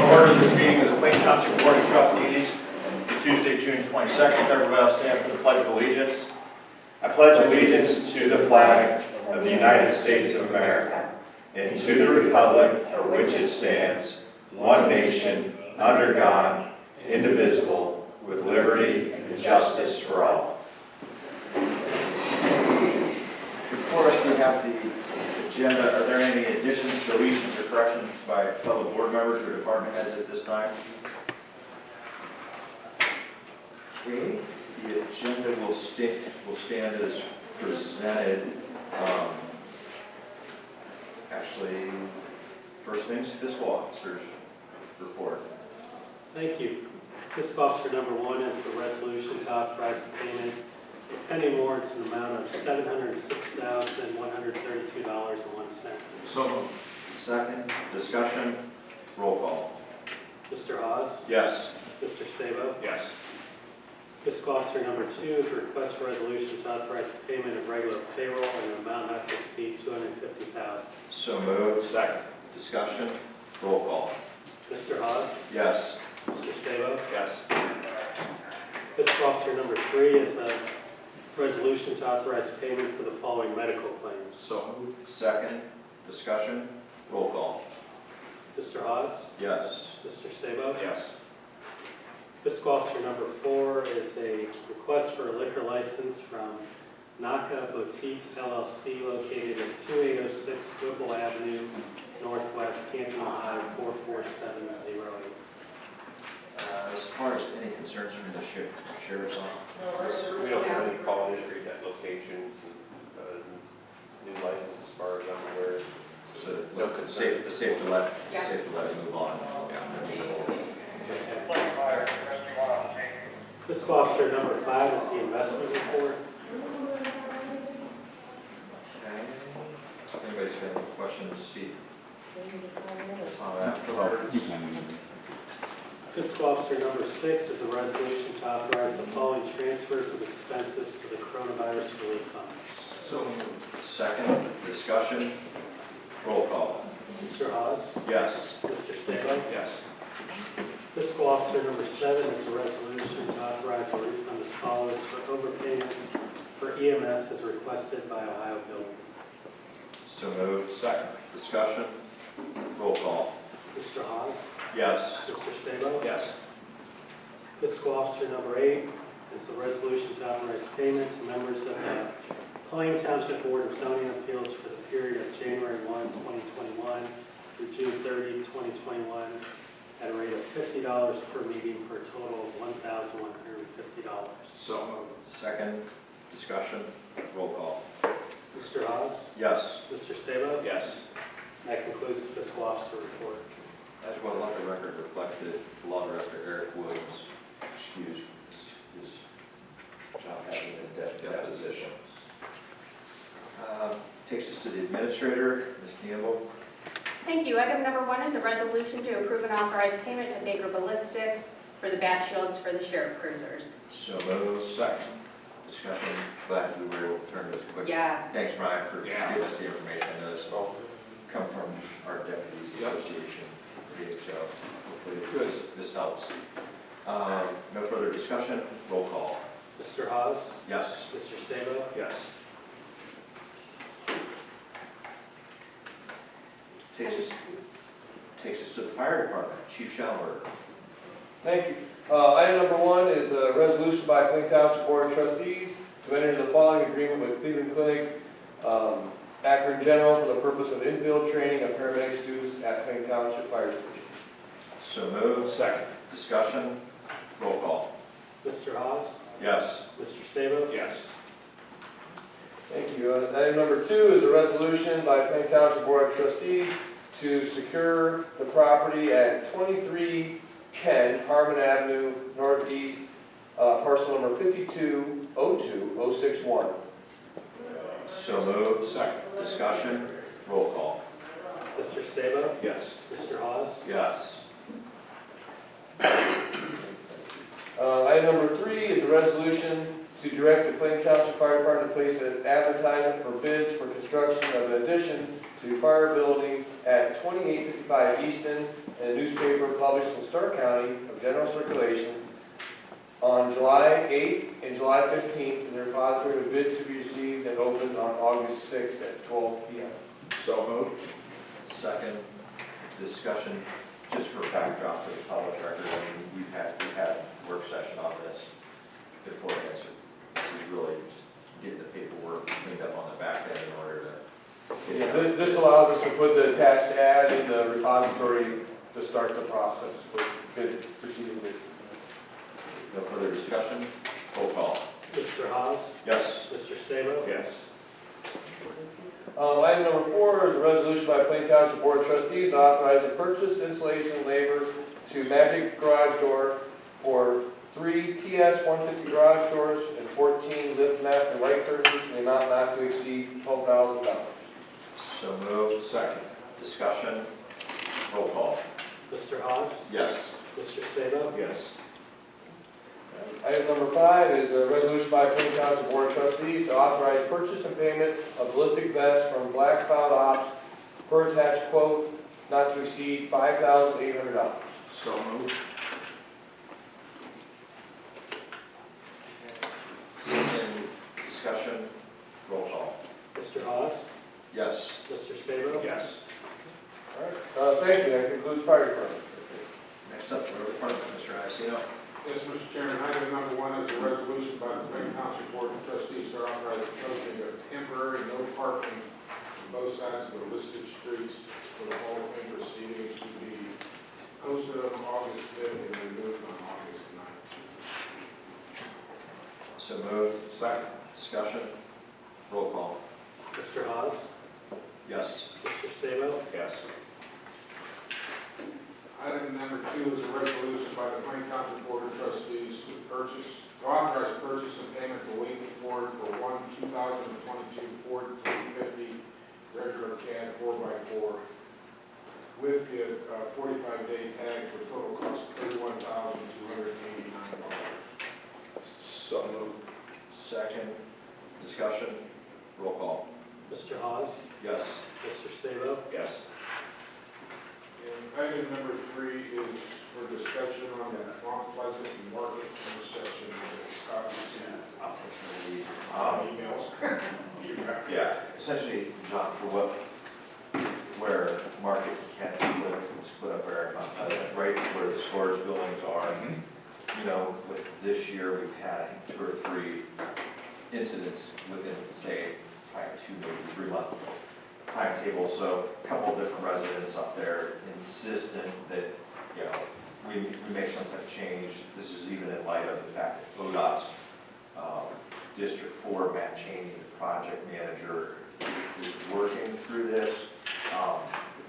order this meeting of the Plain Township Board of Trustees, Tuesday, June 22nd. Everybody will stand for the Pledge of Allegiance. I pledge allegiance to the flag of the United States of America and to the republic for which it stands, one nation, under God, indivisible, with liberty and justice for all. Before us, we have the agenda. Are there any additions, deletions, or corrections by fellow board members or department heads at this time? Okay, the agenda will stand as presented. Actually, first things, fiscal officer's report. Thank you. Fiscal officer number 1 is the resolution to authorize the payment of pending warrants in the amount of $706,132.01. So moved. Second, discussion, roll call. Mr. Hawes? Yes. Mr. Sabo? Yes. Fiscal officer number 2 is a request for resolution to authorize the payment of regular payroll in an amount not to exceed $250,000. So moved. Second, discussion, roll call. Mr. Hawes? Yes. Mr. Sabo? Yes. Fiscal officer number 3 is a resolution to authorize payment for the following medical claims. So moved. Second, discussion, roll call. Mr. Hawes? Yes. Mr. Sabo? Yes. Fiscal officer number 4 is a request for a liquor license from Naka Boutique LLC located at 2806 Whipple Avenue, Northwest, Canton, Ohio 44708. As far as any concerns from the sheriff's office? We don't have any call history at locations, new license as far as I'm aware. So it's safe to let it move on. Fiscal officer number 5 is the investment report. Okay. If anybody's got any questions, see Tom afterwards. Fiscal officer number 6 is a resolution to authorize the following transfers of expenses to the coronavirus relief fund. So second, discussion, roll call. Mr. Hawes? Yes. Mr. Sabo? Yes. Fiscal officer number 7 is a resolution to authorize a refund as follows for overpayments for EMS as requested by Ohio Building. So moved. Second, discussion, roll call. Mr. Hawes? Yes. Mr. Sabo? Yes. Fiscal officer number 8 is a resolution to authorize payment to members of the Plain Township Board of Zoning Appeals for the period of January 1, 2021 through June 30, 2021 at a rate of $50 per meeting for a total of $1,150. So moved. Second, discussion, roll call. Mr. Hawes? Yes. Mr. Sabo? Yes. That concludes the fiscal officer report. As well, let the record reflect that law director Eric Williams excused his job having a deposition. Takes us to the administrator, Ms. Campbell. Thank you. Item number 1 is a resolution to approve and authorize payment to Baker Ballistics for the bat shields for the sheriff cruisers. So moved. Second, discussion. Glad we were able to turn this quickly. Yes. Thanks, Brian, for giving us the information. I know this will come from our deputies association. So hopefully this helps. No further discussion. Roll call. Mr. Hawes? Yes. Mr. Sabo? Yes. Takes us to the fire department. Chief Schallenberg. Thank you. Item number 1 is a resolution by Plain Township Board of Trustees to enter into the following agreement with Cleveland Clinic, Akron General, for the purpose of infield training of paramedic students at Plain Township Fire Station. So moved. Second. Discussion. Roll call. Mr. Hawes? Yes. Mr. Sabo? Yes. Thank you. Item number 2 is a resolution by Plain Township Board of Trustees to secure the property at 2310 Harmon Avenue Northeast, parcel number 5202061. So moved. Second. Discussion. Roll call. Mr. Sabo? Yes. Mr. Hawes? Yes. Item number 3 is a resolution to direct the Plain Township Fire Department to place an advertisement for bids for construction of an addition to fire building at 2855 Easton in a newspaper published in Stark County of general circulation on July 8th and July 15th, and the repository of bids to be received and opened on August 6th at 12 p.m. So moved. Second. Discussion, just for backdrop for the public record, I mean, we've had work session on this before this. This is really just getting the paperwork cleaned up on the back end in order to. Yeah, this allows us to put the attached ad in the repository to start the process for bid proceeding with. No further discussion? Roll call. Mr. Haas, Yes. Mr. Sabo. Yes. Item number 4 is a resolution by Plain Township Board of Trustees authorizing purchase, installation, labor to Magic Garage Door for 3 TS 150 garage doors and 14 Lift Master light curtains in the amount not to exceed $12,000. So moved. Second. Discussion. Roll call. Mr. Haas, Yes. Mr. Sabo. Yes. Item number 5 is a resolution by Plain Township Board of Trustees to authorize purchase and payment of ballistic vests from Black Cloud Ops per attached quote not to exceed $5,800. So moved. Second. Discussion. Roll call. Mr. Haas, Yes. Mr. Sabo. Yes. All right, thank you. That concludes fire department. Next up, Road Department, Mr. Iacino. Yes, Mr. Chairman, item number 1 is a resolution by the Plain Township Board of Trustees to authorize the posting of temporary no parking on both sides of the listed streets for the Hall of Fame proceedings to be posted on August 5th and removed on August 9th. So moved. Second. Discussion. Roll call. Mr. Haas, Yes. Mr. Sabo. Yes. Item number 2 is a resolution by the Plain Township Board of Trustees to authorize purchase and payment to Wheaton Ford for one 2022 Ford 350 regular cab 4x4 with the 45-day tag for total cost of $31,289. So moved. Second. Discussion. Roll call. Mr. Haas, Yes. Mr. Sabo. Yes. And item number 3 is for discussion on the Mount Pleasant and Market intersection. I'll take the lead. Emails. Yeah, essentially, John, for where Market can split up there, right where the storage buildings are. You know, with this year, we've had, I think, 2 or 3 incidents within, say, 2, maybe 3 month timetable. So a couple of different residents up there insistent that, you know, we make some kind of change. This is even in light of the fact that ODOT's District 4, Matt Cheney, the project manager, is working through this.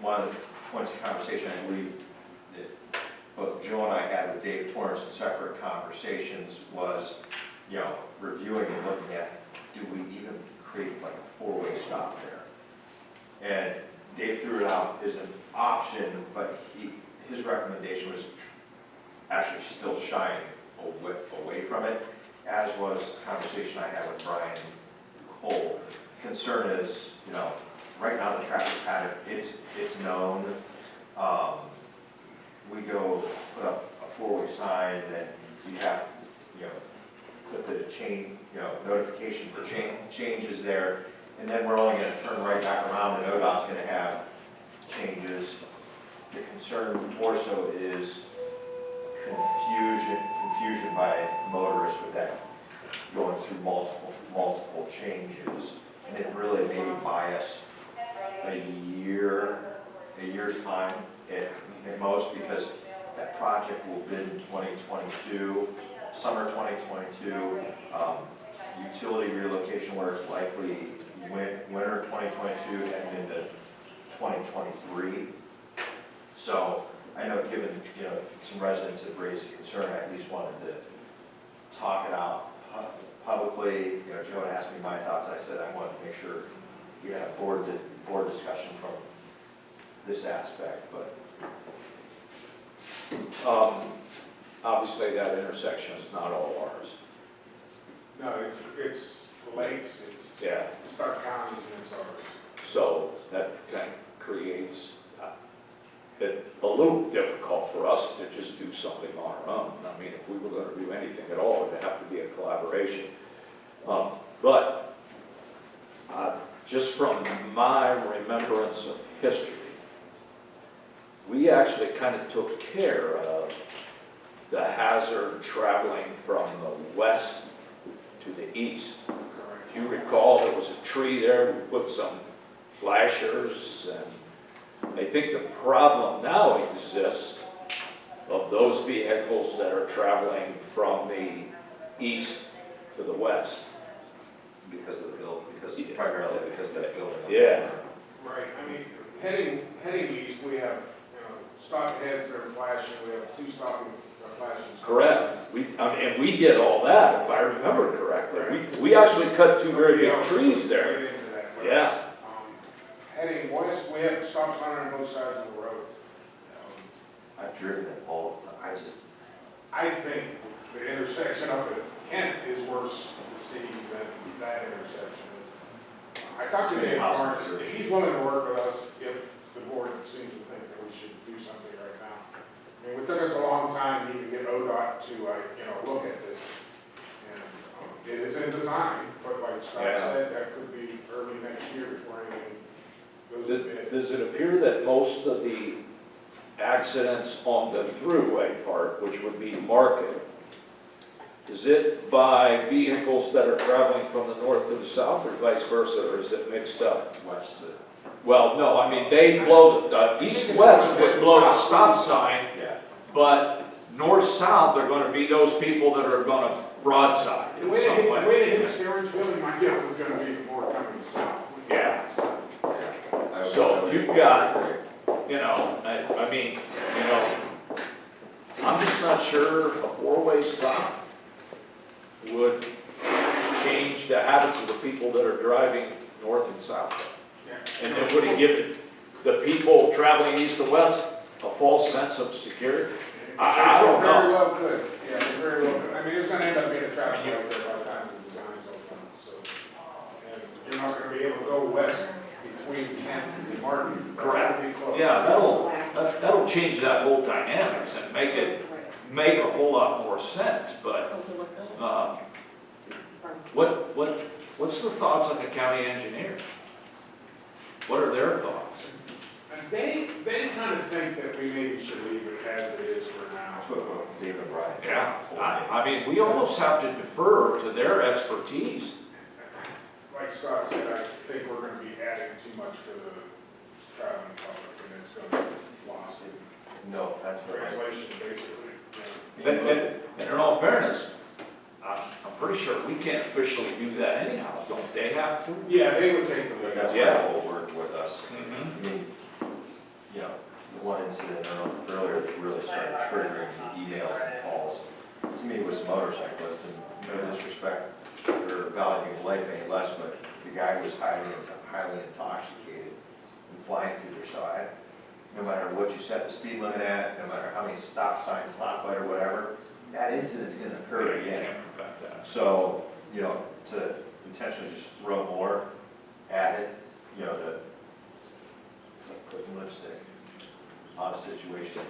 One of the points of conversation, I believe, that both Joe and I had with Dave Torrance in separate conversations was, you know, reviewing and looking at, do we even create like a 4-way stop there? And Dave threw it out as an option, but his recommendation was actually still shying away from it, as was a conversation I had with Brian Cole. Concern is, you know, right now the traffic pattern, it's known. We go put up a 4-way sign, and then you have, you know, put the notification for changes there, and then we're only going to turn right back around, and ODOT's going to have changes. The concern more so is confusion by motorists with that going through multiple changes, and it really maybe buy us a year's time at most, because that project will bid in 2022, summer 2022, utility relocation work likely winter 2022 and into 2023. So I know, given, you know, some residents have raised the concern, I at least wanted to talk it out publicly. You know, Joe had asked me my thoughts. I said I wanted to make sure we had a board discussion from this aspect, but Obviously, that intersection is not all ours. No, it's the lakes, it's Yeah, Stark counties and it's ours. so that kind of creates it a little difficult for us to just do something on our own. I mean, if we were gonna do anything at all, it'd have to be a collaboration. But just from my remembrance of history, we actually kind of took care of the hazard traveling from the west to the east. If you recall, there was a tree there, we put some flashers, and I think the problem now exists of those vehicles that are traveling from the east to the west. Because of the bill, Yeah. primarily because of that building. Yeah. Right, I mean, heading east, we have, stop heads that are flashing, we have two stopping flashing. Correct. And we did all that, if I remember correctly. We actually cut two very big trees there. Right into that, but, Yeah. Heading west, we have stop sign on both sides of the road. I've driven it all, I think the intersection up at Kent is worse to see than that intersection is. I talked to Dave Lawrence, if he's willing to work with us, if the board seems to think that we should do something right now. I mean, it took us a long time to even get ODOT to, look at this. And it is in design, but like Scott Yeah. said, that could be early next year before anything goes to bid. Does it appear that most of the accidents on the throughway part, which would be Market, is it by vehicles that are traveling from the north to the south or vice versa, or is it mixed up? west to, Well, no, I mean, they blow, the east-west would blow a stop sign, yeah. but north-south are gonna be those people that are gonna broadside The in way some they way. hit the steering wheel, my guess is gonna be more coming south. Yeah. So if you've got, I mean, I'm just not sure a four-way stop would change the habits of the people that are driving north and south. And it would have given the people traveling east and west a false sense of security. I don't Very know. well could, yeah, very well could. I mean, there's gonna end up being a traffic light there by the time the design's all done, so. And you're not gonna be able to go west between Kent and Martin. Correct. That'll be close. Yeah, that'll change that whole dynamics and make a whole lot more sense, but, what's the thoughts on the county engineer? What are their thoughts? And they kind of think that we maybe should leave it as it is for now. That's what David and Brian. Yeah, I mean, we almost have to defer to their expertise. Like Scott said, I think we're gonna be adding too much for the traveling public, and it's gonna be lost in No, that's right. translation, basically. And in all fairness, I'm pretty sure we can't officially do that anyhow, don't they have to? Yeah, they would take the lead. That's Yeah. why they'll work with us. I mean, the one incident earlier that really started triggering the emails and calls, to me, was motorcyclists, and no disrespect or valuing life any less, but the guy was highly intoxicated and flying through there, so no matter what you set the speed limit at, no matter how many stop signs, stop light or whatever, that incident's gonna occur You again. can't prevent that. So, to intentionally just throw more at it, it's like putting lipstick on a situation,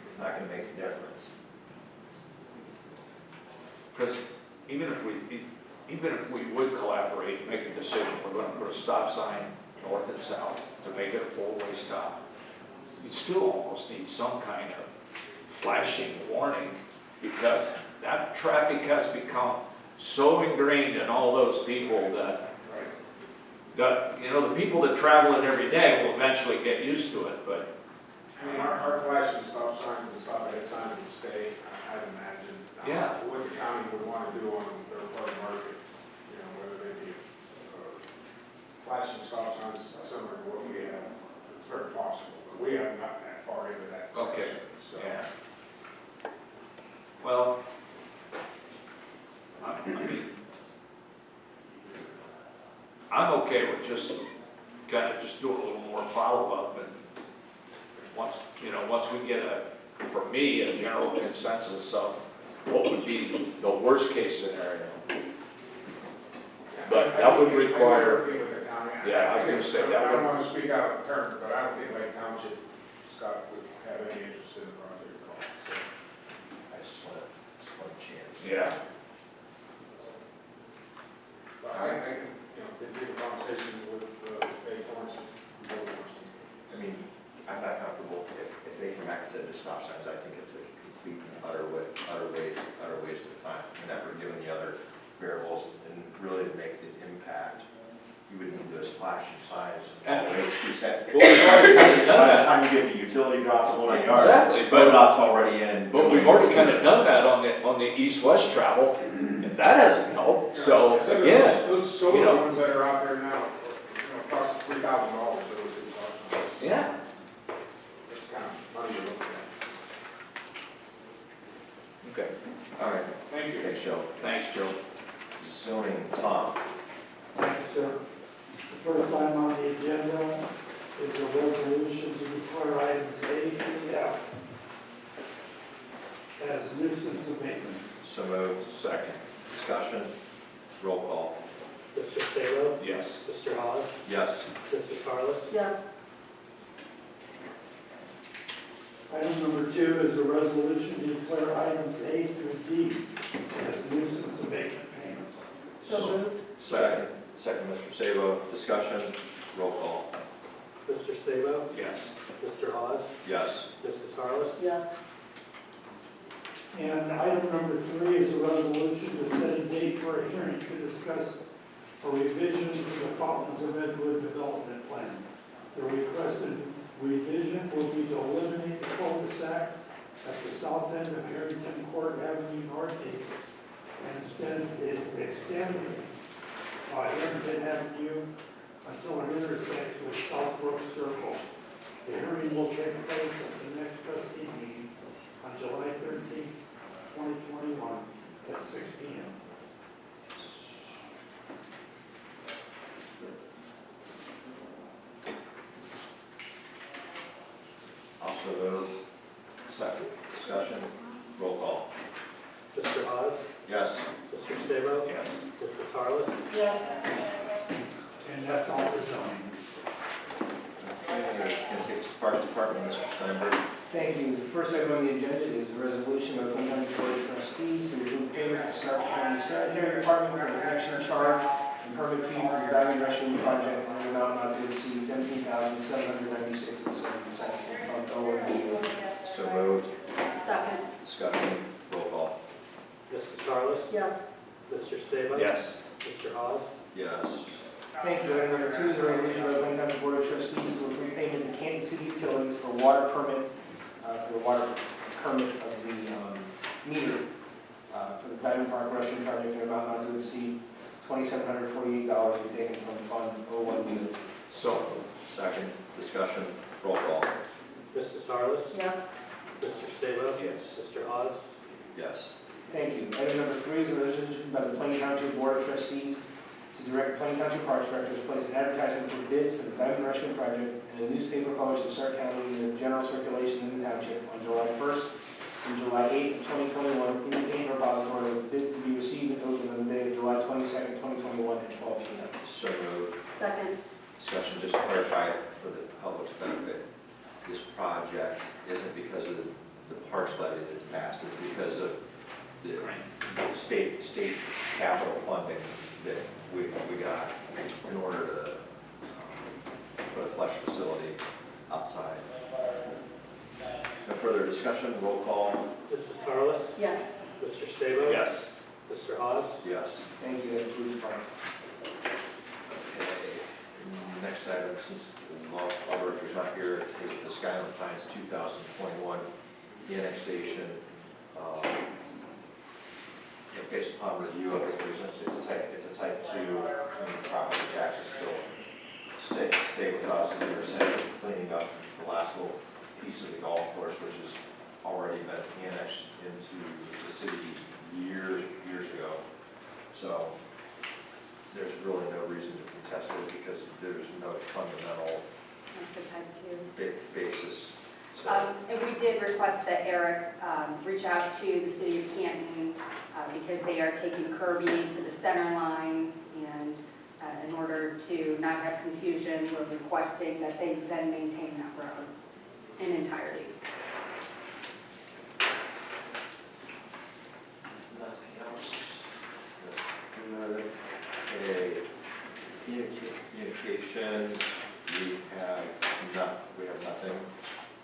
it's not gonna make a difference. Because even if we would collaborate and make a decision, we're gonna put a stop sign north and south to make it a four-way stop, you'd still almost need some kind of flashing warning, because that traffic has become so ingrained in all those people that, the people that travel it every day will eventually get used to it, but I mean, our flashing stop signs and stop ahead signs would stay, I'd imagine. Yeah. What the county would want to do on their part of the market, whether they be flashing stop signs similar to what we have, it's very possible, but we haven't gotten that far into that Okay. discussion, so. yeah. Well, I mean, I'm okay with just kind of just doing a little more follow-up, and once we get for me, a general consensus of what would be the worst-case scenario, But that would require, Working with the county. Yeah, I was gonna say that I don't would- want to speak out of turn, but I don't think Lake Township, Scott, would have any interest in the project at all. So, I slim chance. yeah, but I can, continue a conversation with Dave Lawrence if he wants to. I mean, I'm not comfortable, if they come back and said the stop signs, I think it's a complete and utter waste of time and effort, given the other variables, and really to make the impact, you would need those flashing signs. And- Always reset. Well, we've already kind of done By the that. time you get the utility drops and whole nine yards, Exactly, but- ODOT's already in. But we've already kind of done that on the east-west travel, and that hasn't helped, so, Some of yeah. Those solar you know. ones that are out there now, cost $3,000, so it's awesome. Yeah. It's kind of money to look at. Okay, All right, Thank you. thanks, Joe. thanks, Joe. Zoning, Tom. Thank you, sir. The first item on the agenda is a resolution to declare items A through F as nuisance abatements. So moved. Second. Discussion, roll call. Mr. Sabo? Yes. Mr. Hawes? Yes. Mrs. Harless? Yes. Item number 2 is a resolution to declare items A through D as nuisance abatement payments. So moved. Second, Mr. Sabo. Discussion, roll call. Mr. Sabo? Yes. Mr. Hawes? Yes. Mrs. Harless? Yes. And item number 3 is a resolution to set a date for a hearing to discuss a revision to the Fountains of Edgewood Development Plan. The requested revision will be to eliminate the cul-de-sac at the south end of Harrington Court Avenue Northeast and instead is extended by Harrington Avenue until it intersects with Southbrook Circle. The hearing will take place at the next trustee meeting on July 13th, 2021 at 6 p.m. Also moved. Second, discussion, roll call. Mr. Hawes? Yes. Mr. Sabo? Yes. Mrs. Harless? Yes. And that's all for zoning. Okay, it's going to take us to Parks Department, Mr. Steinberg. Thank you. The first item on the agenda is a resolution by the Plain County Board of Trustees to remove payment to Stark County Sanitary Department for the connection charge and permit fee for the Diamond Restroom Project in an amount not to exceed $17,796.70 from OMB. So moved. Second. Discussion, roll call. Mrs. Harless? Yes. Mr. Sabo? Yes. Mr. Hawes? Yes. Thank you. Item number 2 is a resolution by the Plain County Board of Trustees to approve payment to Kansas City Utilities for water permits, for the water permit of the meter for the Diamond Park Restroom Project in an amount not to exceed $2,748 to be taken from Fund 01B. So, Second, discussion, roll call. Mrs. Harless? Yes. Mr. Sabo? yes. Mr. Hawes? Yes. Thank you. Item number 3 is a resolution by the Plain Township Board of Trustees to direct the Plain Township Parks Director to place an advertisement for bids for the Diamond Restroom Project in the newspaper published in Stark County in the general circulation in the township on July 1st and July 8th, 2021, indicating repository with bids to be received and opened on the day of July 22nd, 2021 at 12 p.m. So moved. Second. Discussion, just to clarify for the public's benefit, this project isn't because of the parks levy that's passed, it's because of the state capital funding that we got in order to put a flush facility outside. No further discussion, roll call. Mrs. Harless? Yes. Mr. Sabo? Yes. Mr. Hawes? Yes. Thank you. That concludes the parks. Okay, next item, since the law director's not here, is the Skyland Pines 2021 annexation. Based upon review of it, it's a type 2, which means property taxes still stay with us, and they're essentially cleaning up the last little piece of the golf course, which has already been annexed into the city years ago. So there's really no reason to contest it because there's no fundamental That's a type 2. basis. So, And we did request that Eric reach out to the city of Canton because they are taking Kirby to the center line, and in order to not have confusion, we're requesting that they then maintain that road in entirety. Nothing else? Good. Okay. Communications, we have nothing.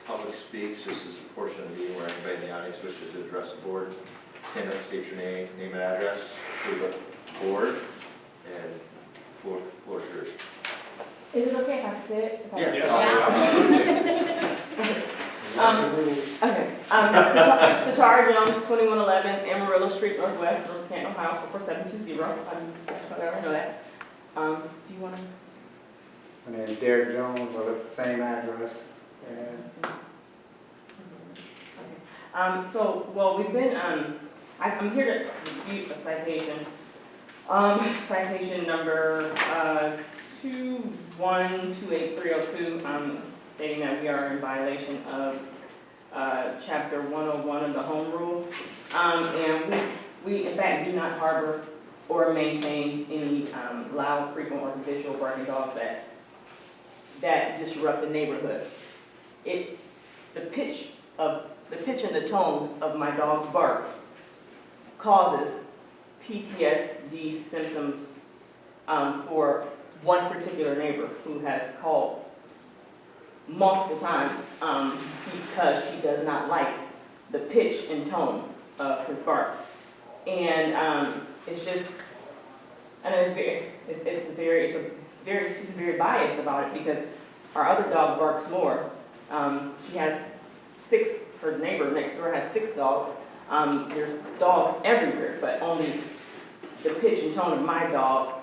Public speaks, this is a portion of the meeting where anybody in the audience wishes to address the board. Stand up, state your name and address to the board, and floor is yours. Is it okay if I sit? Yes. Okay. Satara Jones, 2111 Amarillo Street, Northwest, North Canton, Ohio, 44720. So I already know that. Do you want to? My name is Derek Jones, I live at the same address. So, well, we've been, I'm here to dispute a citation. Citation number 2128302, stating that we are in violation of Chapter 101 of the Home Rule. And we in fact do not harbor or maintain any loud, frequent, or habitual barking dogs that disrupt the neighborhood. The pitch and the tone of my dog's bark causes PTSD symptoms for one particular neighbor who has called multiple times because she does not like the pitch and tone of his bark. And it's just, I know she's very biased about it because our other dog barks more. She has her neighbor next door has 6 dogs. There's dogs everywhere, but only the pitch and tone of my dog,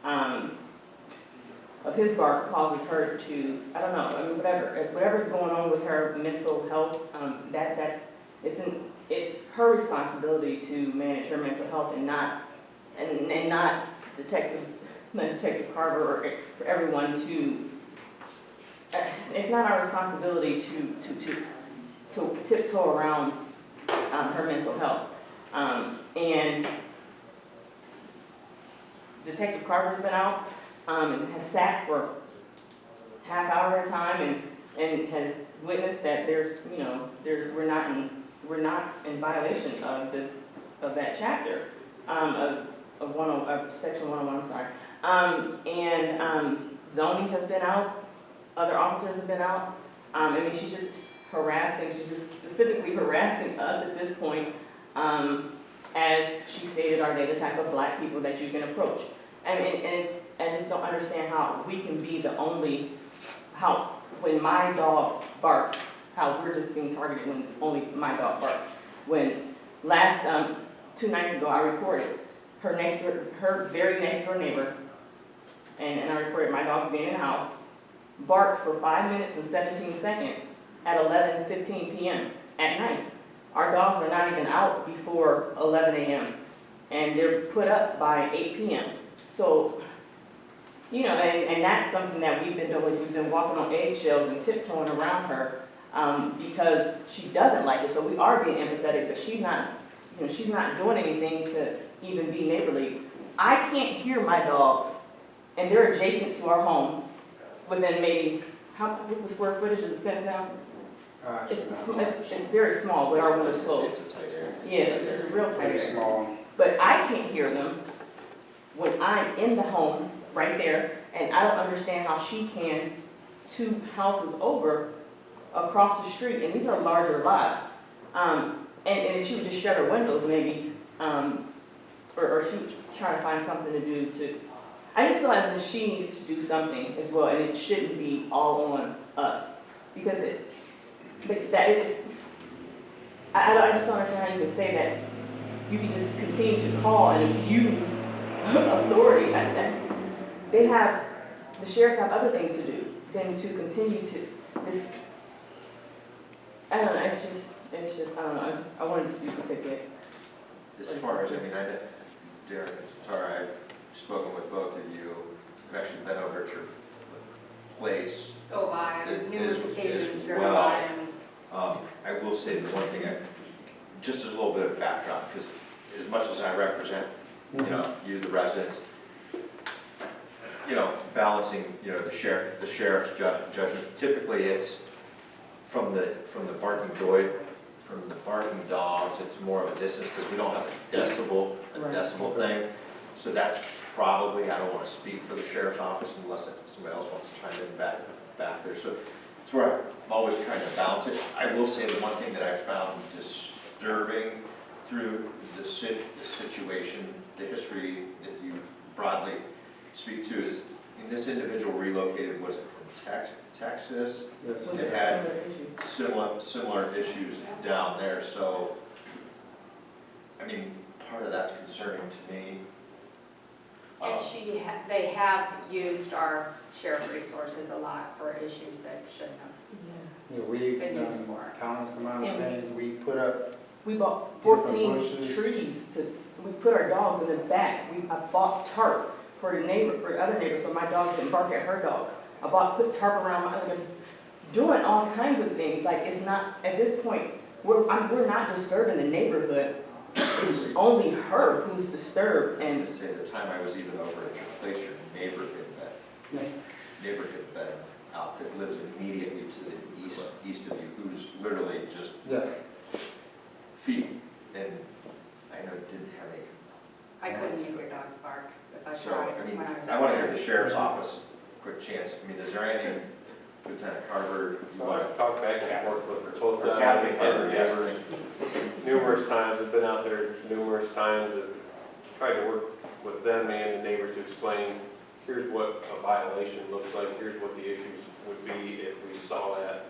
of his bark, causes her to, I don't know, I mean, whatever's going on with her mental health, it's her responsibility to manage her mental health and not Detective Carver or for everyone to. It's not our responsibility to tiptoe around her mental health. And Detective Carver's been out and has sat for half hour at a time and has witnessed that we're not in violation of that chapter of section 101. I'm sorry. Zoning has been out. Other officers have been out. I mean, she's just harassing. She's just specifically harassing us at this point. As she stated, are they the type of black people that you can approach? I mean, I just don't understand how we can be the only, when my dog barks, how we're just being targeted when only my dog barks. When last, 2 nights ago, I recorded her very next door neighbor, and I recorded my dog being in the house, barked for 5 minutes and 17 seconds at 11:15 p.m. at night. Our dogs are not even out before 11 a.m. and they're put up by 8 p.m. So, and that's something that we've been doing. We've been walking on eggshells and tiptoeing around her because she doesn't like it. So we are being empathetic, but she's not doing anything to even be neighborly. I can't hear my dogs, and they're adjacent to our home within maybe, what's the square footage of the fence now? It's very small, but our window's closed. It's a tight area. Yeah, it's a real tight Pretty area. small. But I can't hear them when I'm in the home right there, and I don't understand how she can 2 houses over across the street, and these are larger lots. And if she would just shut her windows maybe, or she would try to find something to do I just feel as if she needs to do something as well, and it shouldn't be all on us. Because I just don't understand how you can say that you can just continue to call and abuse authority. The sheriffs have other things to do than to continue to this. I don't know, it's just, I don't know, I wanted to speak a ticket. As far as, Derek and Satara, I've spoken with both of you. I've actually been over at your place. So have I, on numerous occasions, as driven well. by and I will say the one thing, just as a little bit of backdrop, because as much as I represent, you, the residents, balancing, the sheriff's judgment. Typically, it's from the barking dogs, it's more of a distance, because we don't have a decibel thing. So that's probably, I don't want to speak for the sheriff's office unless somebody else wants to chime in back there. So it's where I'm always trying to balance it. I will say the one thing that I found disturbing through the situation, the history that you broadly speak to is, this individual relocated, was it from Texas? Yes. It had similar issues down there, so, I mean, part of that's concerning to me. And they have used our sheriff resources a lot for issues that shouldn't have We've been used done for. countless amount of things. We put up, We bought Different 14 bushes. trees we put our dogs in the back. I bought tarp for other neighbors, so my dogs didn't bark at her dogs. Put tarp around my other, doing all kinds of things. Like, it's not, at this point, we're not disturbing the neighborhood. It's only her who's disturbed. I was And going to say, the time I was even over at your place, your neighbor had been out that lives immediately to the east of you, who's literally just Yes. feet, and I know it didn't have I couldn't make your dogs bark if I so, tried I mean, when I was I out want to there. give the sheriff's office a quick chance. I mean, is there anything, Lieutenant Carver, you So want I've talked back and forth with both Or of Captain them Carter, and yes. neighbors numerous times. I've been out there numerous times and tried to work with them and the neighbors to explain, here's what a violation looks like, here's what the issues would be if we saw that.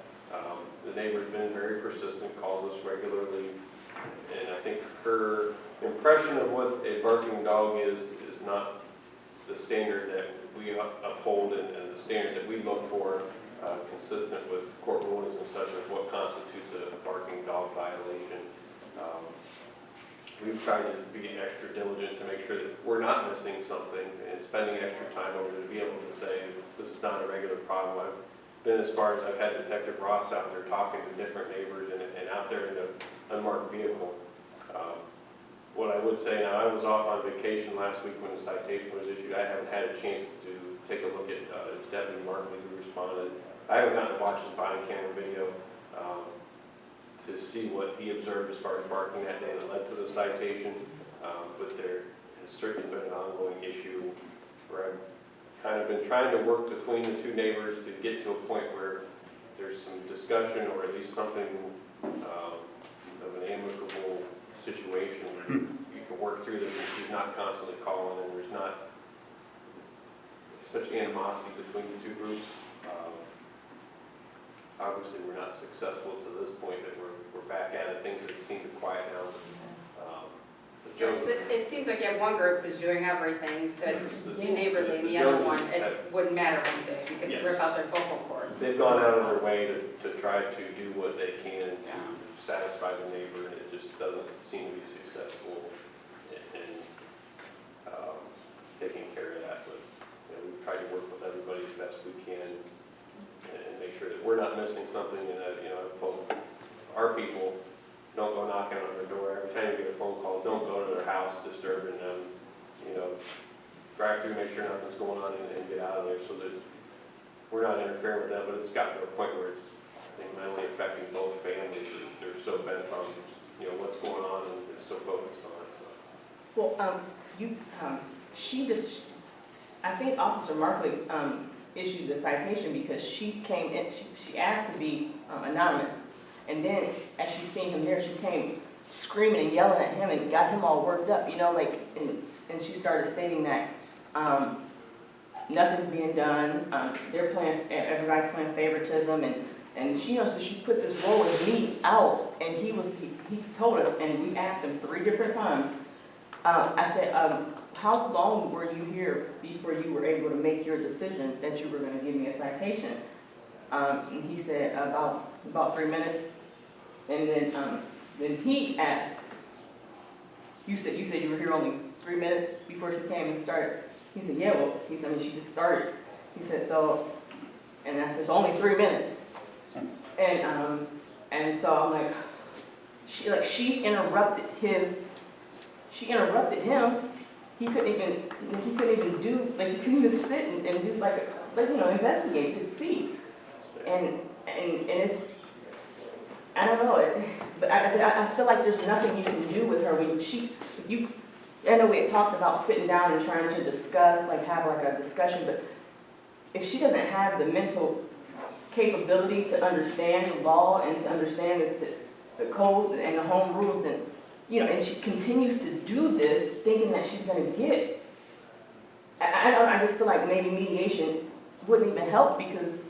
The neighbor's been very persistent, calls us regularly, and I think her impression of what a barking dog is not the standard that we uphold and the standards that we look for, consistent with court rulings and such of what constitutes a barking dog violation. We've tried to be extra diligent to make sure that we're not missing something and spending extra time over to be able to say, this is not a regular problem. I've been as far as I've had Detective Ross out there talking to different neighbors and out there in an unmarked vehicle. What I would say now, I was off on vacation last week when the citation was issued. I haven't had a chance to take a look at Deputy Markley who responded. I haven't gotten to watch his body camera video to see what he observed as far as barking that day that led to the citation. But there has certainly been an ongoing issue where I've kind of been trying to work between the two neighbors to get to a point where there's some discussion or at least something of an amicable situation where you can work through this and she's not constantly calling and there's not such animosity between the two groups. Obviously, we're not successful to this point that we're back at it. Things that seem to quiet down. It seems like you have one group who's doing everything to Yes, be neighborly, and the other one, it wouldn't matter what you did. You could Yes. rip out their vocal cords. They've gone out of their way to try to do what they can to satisfy the neighbor, and it just doesn't seem to be successful in taking care of that. But we've tried to work with everybody as best we can and make sure that we're not missing something. And I've told our people, don't go knocking on their door. Every time you get a phone call, don't go to their house disturbing them. Drive through, make sure nothing's going on, and get out of there so that we're not interfering with that. But it's gotten to a point where it's, I think, mentally affecting both families. They're so bent on, what's going on, and it's so focused on it. So. well, I think Officer Markley issued the citation because she came in, she asked to be anonymous. And then, as she seen him there, she came screaming and yelling at him and got him all worked up, and she started stating that nothing's being done, everybody's playing favoritism, and she, so she put this roll of meat out, and he told us, and we asked him 3 different times. I said, how long were you here before you were able to make your decision that you were going to give me a citation? And he said about 3 minutes. And then he asked, you said you were here only 3 minutes before she came and started. He said, yeah, well, he said, she just started. He said, so, and I said, it's only 3 minutes. And so I'm like, she interrupted she interrupted him. He couldn't even do, like, he couldn't even sit and do like, investigate to see. And it's, I don't know, but I feel like there's nothing you can do with her when I know we had talked about sitting down and trying to discuss, like have like a discussion, but if she doesn't have the mental capability to understand the law and to understand the code and the home rules, then, and she continues to do this thinking that she's gonna get, I just feel like maybe mediation wouldn't even help because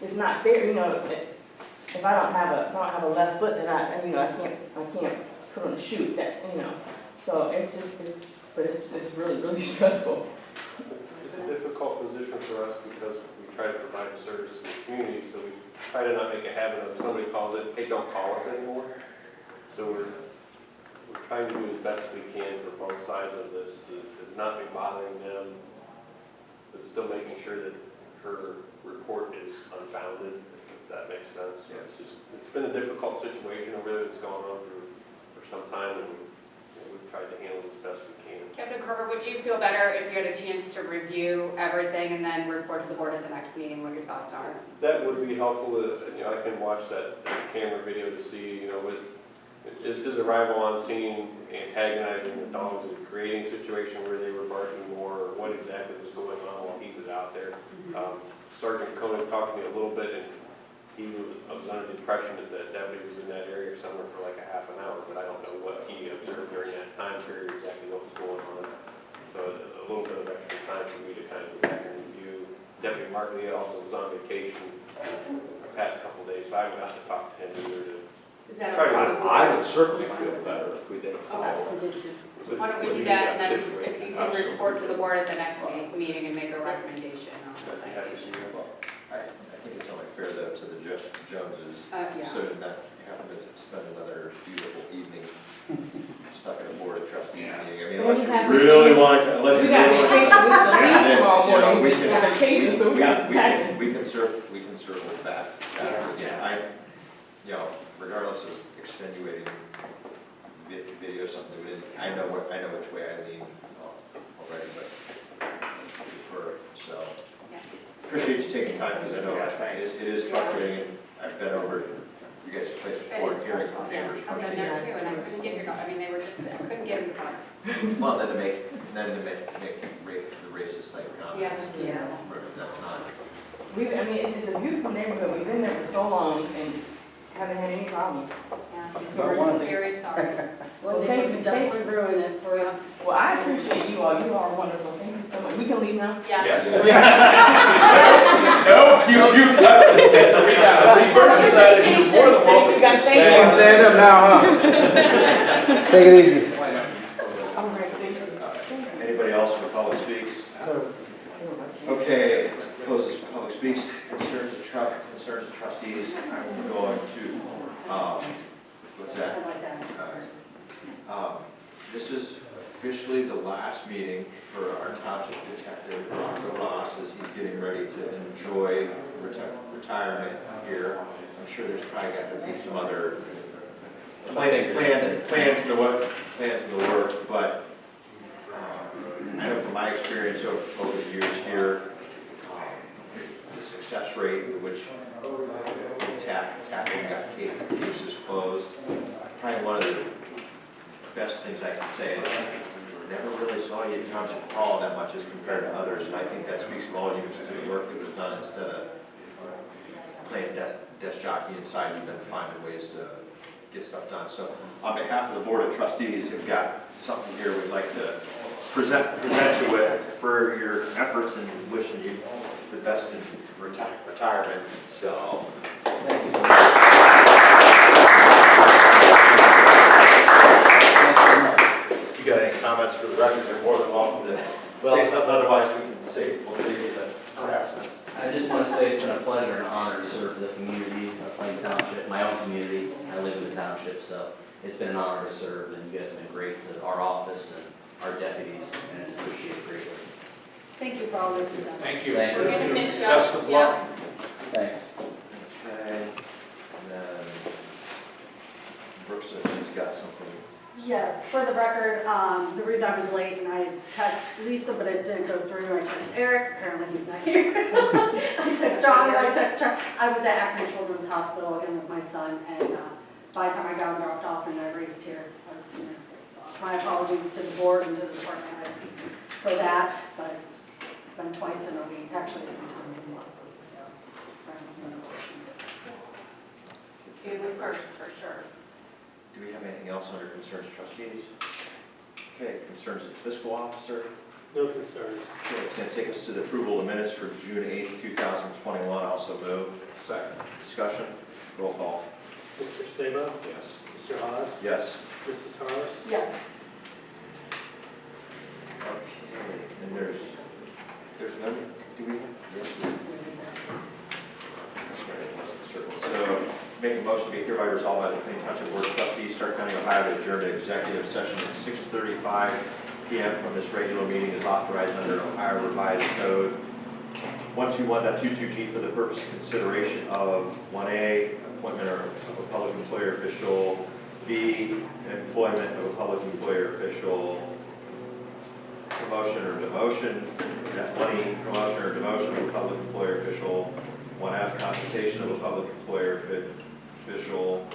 it's not fair, if I don't have a left foot, then I can't put on a shoe that, so it's really, really stressful. It's a difficult position for us because we try to provide a service to the community, so we try to not make a habit of somebody calls it, hey, don't call us anymore. So we're trying to do as best we can for both sides of this, to not be bothering them, but still making sure that her report is unfounded, if that makes sense. So it's been a difficult situation over there that's gone on for some time, and we've tried to handle it as best we can. Captain Kerber, would you feel better if you had a chance to review everything and then report to the board at the next meeting what your thoughts are? That would be helpful. I can watch that camera video to see, is his arrival on scene antagonizing the dogs and creating a situation where they were barking more, or what exactly was going on while he was out there? Sergeant Conan talked to me a little bit, and I was under the impression that the deputy was in that area somewhere for like a half an hour, but I don't know what he observed during that time period, exactly what was going on. So a little bit of extra time for me to kind of go back and review. Deputy Markley also was on vacation the past couple of days, so I haven't gotten to talk to him either. Is that Try to- okay? I would certainly feel better if we did a Okay, follow-up. we did too. Why don't we do that, and then if you can Absolutely. report to the board at the next meeting and make a recommendation on the citation. I think it's only fair though to the Joneses, Yeah. so not having to spend another beautiful evening stuck in a board of trustees meeting. I mean, Well, unless we have- you Really want to, unless We you got really want vacation, we have to leave tomorrow You know, morning, we we can- have vacation, so we got to pack. we can circle back. Regardless of extenuating video, something we didn't, I know which way I lean already, but I defer, so. Appreciate you taking time, because I know it is frustrating. I've been over you guys' place before, hearing from neighbors I've been there too, and I couldn't get your, they were just, I couldn't get in the car. Well, then to make the racist type comments. Yeah. That's not. It's a beautiful neighborhood, we've been there for so long and haven't had any problem. We're very sorry. Well, thank you, definitely ruin it for you. Well, I appreciate you all, you are wonderful, thank you so much. We can leave now? Yes. No, you left it. We first decided you're more than welcome You got to to stay. thank Stand up now, huh? Take it easy. All right, thank you. Anybody else for public speaks? Okay, let's close this public speaks. Concerns of trustees. I'm going to, what's that? This is officially the last meeting for our township detective, Rocco Ross, as he's getting ready to enjoy retirement here. I'm sure there's probably got to be some other plans in the works, but I know from my experience over the years here, the success rate with which tackling got cases closed, probably one of the best things I can say is I never really saw you at Township Hall that much as compared to others, and I think that speaks volumes to the work that was done. Instead of playing desk jockey inside, you've been finding ways to get stuff done. So on behalf of the Board of Trustees, we've got something here we'd like to present you with for your efforts and wishing you the best in retirement. So thank you so much. If you got any comments for the record, you're more than welcome to say something, otherwise we'll leave the harassment. I just want to say it's been a pleasure and honor to serve the community of Plain Township, my own community. I live in the township, so it's been an honor to serve, and you guys have been great to our office and our deputies, and it's appreciated greatly. Thank you for all that you've done. Thank you. Thank you. We're gonna miss you. Best of luck. Thanks. Okay, and then Brooke said she's got something Yes, for the record, the reason I was late and I texted Lisa, but it didn't go through, I texted Eric, apparently he's not here. I texted John, I texted, I was at Akron Children's Hospital again with my son, and by the time I got him dropped off and I raced here, I was a few minutes late. So my apologies to the board and to the department heads for that, but it's been twice in a week, actually 3 times in the last week, so. Some other questions. Family first, for sure. Do we have anything else under concerns of trustees? Okay, concerns of fiscal officer. No concerns. Okay, it's going to take us to the approval of the minutes for June 8th, 2021. Also move. Second. Discussion. Roll call. Mr. Sabo? Yes. Mr. Haas? Yes. Mrs. Harris? Yes. Okay, and there's no, do we have? Yes. So, make a motion to be hereby resolved by the Plain Township Board of Trustees, Stark County, Ohio, to adjourn to executive session at 6:35 p.m. from this regular meeting is authorized under Ohio Revised Code 121.22G for the purpose of consideration of 1A, appointment of a public employer official, B, employment of a public employer official, promotion or demotion, that's 1E, promotion or demotion of a public employer official, 1F, compensation of a public employer official.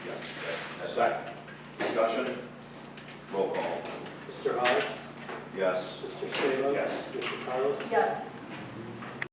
Yes. Second. Discussion? Roll call. Mr. Haas? Yes. Mr. Sabo? Yes. Mrs. Harris? Yes.